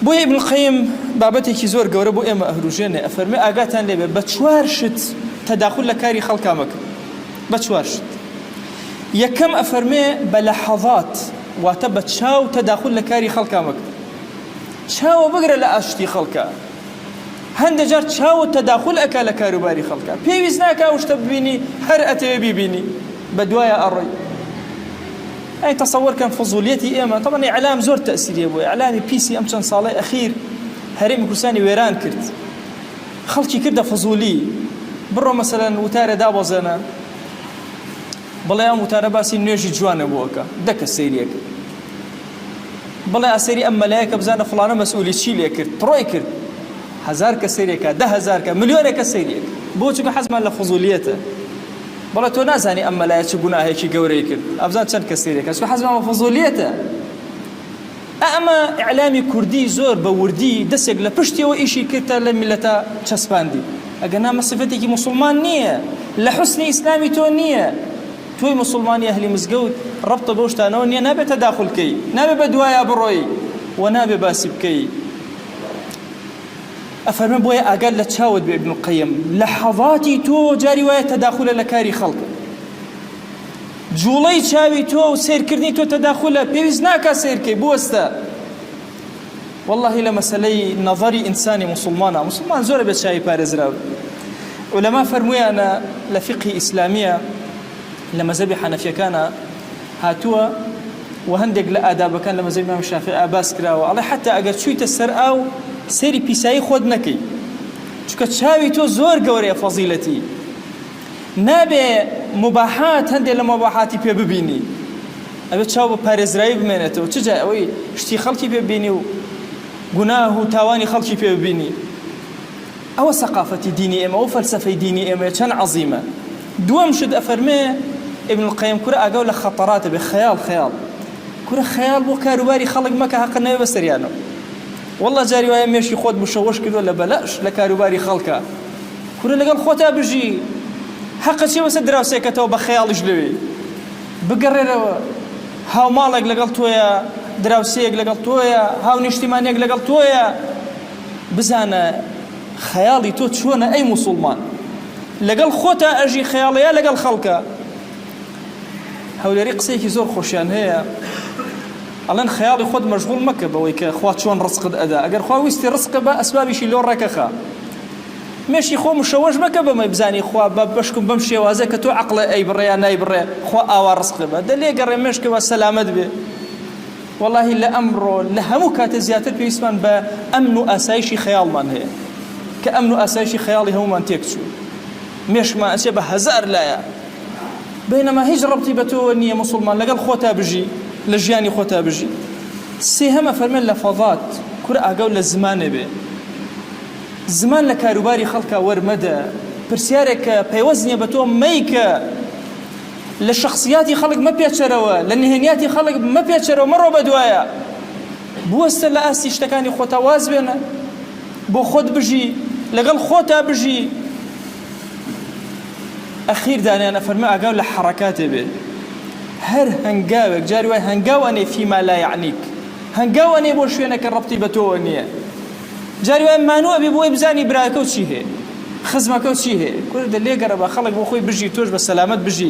بۆیە ابن القیم بابەتێکی زۆر گەورە بۆ ئێمە ئەهروژێنێ ئەفەرمێ ئاگاتان لێبێ بە چوار شت تەداخل لە کاری خەڵکا مەکە بە چوار شت. یەکەم ئەفەرمێ بە لەحەظات واتە بە چاو تەداخل لە کاری خەڵکا مەکە، چاوە بگرە لە ئاشتی خەڵکا. هەندێک جار چاوە تەداخل ئەکا لە کاروباری خەڵکا، پێویست ناکا ئەو شتە ببینی هەر ئەتەوێ بیبینی بە دوایە ئەڕۆی. ئەی تەسەوەر کەن فزولیەتی ئێمە طبعاً ئیعلام زۆر تەئسیریە بووە، ئیعلامی پیسی ئەم چەند ساڵەی ئەخیر هەرێمی کوردستانی وێران کرد، خەڵکی کردە فزولی. بڕۆ مەسەلەن وتارە دابەزێنە بڵێ ئەم وتارە باسی نوێژی جوانە بووەکە، دەکە سەیریەکە، بڵێ ئاسەری ئەم مەلایەکە بزانە فڵانە مەسئولی چی لێ کرد، پڕۆی کرد، 1000 کە سەیرێکە، 10,000 کە، ملیۆنێکە سەیرێک، بۆ چونکە حەزمان لە فزولیەتە. بەڵێ تۆ نازانی ئەم مەلایە چ گوناهێکی گەورەی کرد، ئەبزان چەند کە سەیرێکە، چونکە حەزمان لە فزولیەتە. ئەمە ئیعلامی کوردی زۆر بە وردی دەستێک لە پشتیەوە ئیشی کردە لە میلەتە چەسپاندی. ئەگەر نامە صفەتێکی موسڵمان نییە، لە حوسنی ئیسلامی تۆ نییە. توی مسلمانی ئەهلی مزگەوت ڕەبتە بەو شتانەوە نییە، نابێت تەداخولکەی، نابێت بە دوایە بڕۆی و نابێ باسی بکەی. ئەفەرمێ بۆیە ئاگات لە چاوت بێ ابن القیم، لەحەظاتی تۆ جاری وایە تەداخولە لە کاری خەڵکە، جوڵەی چاوی تۆ و سیرکردنی تۆ تەداخولە، پێویست ناکا سیرکەی بوەستە. واللهی لە مەسەلەی نەظەری ئینسانی مسلمانە، مسلمان زۆرە بێت چاوی پارێزراوە. عولەما فەرموویانە لە فقهی ئیسلامیە لە مەذهبی حەنەفیەکانە هاتووە و هەندێک لە ئادابەکان لە مەذهبی ئیمام شافعی باس کراوە، ئەڵێ حتا ئەگەر چوویتە سەر ئاو سەیری پیسایی خۆت نەکەی، چونکە چاوی تۆ زۆر گەورەیە فەزیلەتی، نابێ مباحات هەندێک لە مباحاتی پێ ببینی، ئەبێ چاو بە پارێزرایی بمێنێتەوە، چ جای ئەوەی شتی خەڵکی پێ ببینی و گوناه و تاوانی خەڵکی پێ ببینی. ئەوە سەقافەتی دینی ئێمە، ئەو فەلسەفەی دینی ئێمە چەند عەزیمە. دووەم شت ئەفەرمێ ابن القیم کورە ئاگاو لە خەتەراتە بێ، خەیاڵ کورە خەیاڵ بۆ کاروباری خەڵک مەکە، حەقە نەوێ بەسەریانەوە. والله جاری وایە مێشی خۆت مشەوەش کردووە لە بەلەش لە کاروباری خەڵکە، کورە لەگەڵ خۆتا بژی، حەقە چێ بەسەر دراوسێکەتەوە بە خەیاڵیش لەوێ بگەڕێرەوە، هاو ماڵێک لەگەڵ تۆیە، دراوسەیەک لەگەڵ تۆیە، هاو نیشتیمانێک لەگەڵ تۆیە، بزانە خەیاڵی تۆ چۆنە ئەی موسڵمان، لەگەڵ خۆتا ئەژی خەیاڵەیە لەگەڵ خەڵکە. هەولێری قسەیەکی زۆر خۆشیان هەیە، ئەڵێن خەیاڵی خۆت مەشغوڵ مەکە بەوەی کە خوا چۆن ڕزقت ئەدا، ئەگەر خوا ویستی ڕزقە بە ئەسبابیشی لۆ ڕێکەخە، مێشی خۆ مشەوەش مەکە بەمەی بزانی خوا بە بەشکم بەم شێوازە کە تۆ عەقڵە ئەی بڕێ یا نای بڕێ، خوا ئاوا ڕزقە بە دەلێ گەڕێ مێشکەوە سەلامەت بێ. واللهی لە ئەمڕۆ لە هەموو کاتە زیاتر پێویستمان بە ئەمن و ئاسایشی خەیاڵمان هەیە، کە ئەمن و ئاسایشی خەیاڵی هەمومان تێک چوو، مێشمان ئەچێ بە 1000 لایە، بەینەما هیچ ڕەبتی بە تۆ نییە مسڵمان، لەگەڵ خۆتا بژی، لە ژیانی خۆتا بژی. سێهەمە فەرمێن لە فەضات، کورە ئاگاو لە زمانێ بێ، زمان لە کاروباری خەڵکا وەرمەدە، پرسیارێکە پەیوەست نییە بە تۆ مەیکە، لە شخصیاتی خەڵک مەپێچەرەوە، لە نهێنیاتی خەڵک مەپێچەرەوە، مەڕۆ بە دوایە، بوەستە لە ئاستی شتەکانی خۆتا واز بێنە، بۆ خۆت بژی، لەگەڵ خۆتا بژی. ئەخیر دانیانە فەرمێ ئاگاو لە حەڕەکاتێ بێ، هەر هەنگاوێک جاری وای هەنگاو ئەنێ فیما لا یعنیک، هەنگاو ئەنێ بۆ شوێنەکە ڕەبتی بە تۆوە نییە، جاری وای مانووە بێ بۆی بزانی براکە و چی هەیە، خزمەکە و چی هەیە، کورە دەلێ گەڕە بە خەڵک بۆ خۆی بژی، تۆش بە سەلامەت بژی.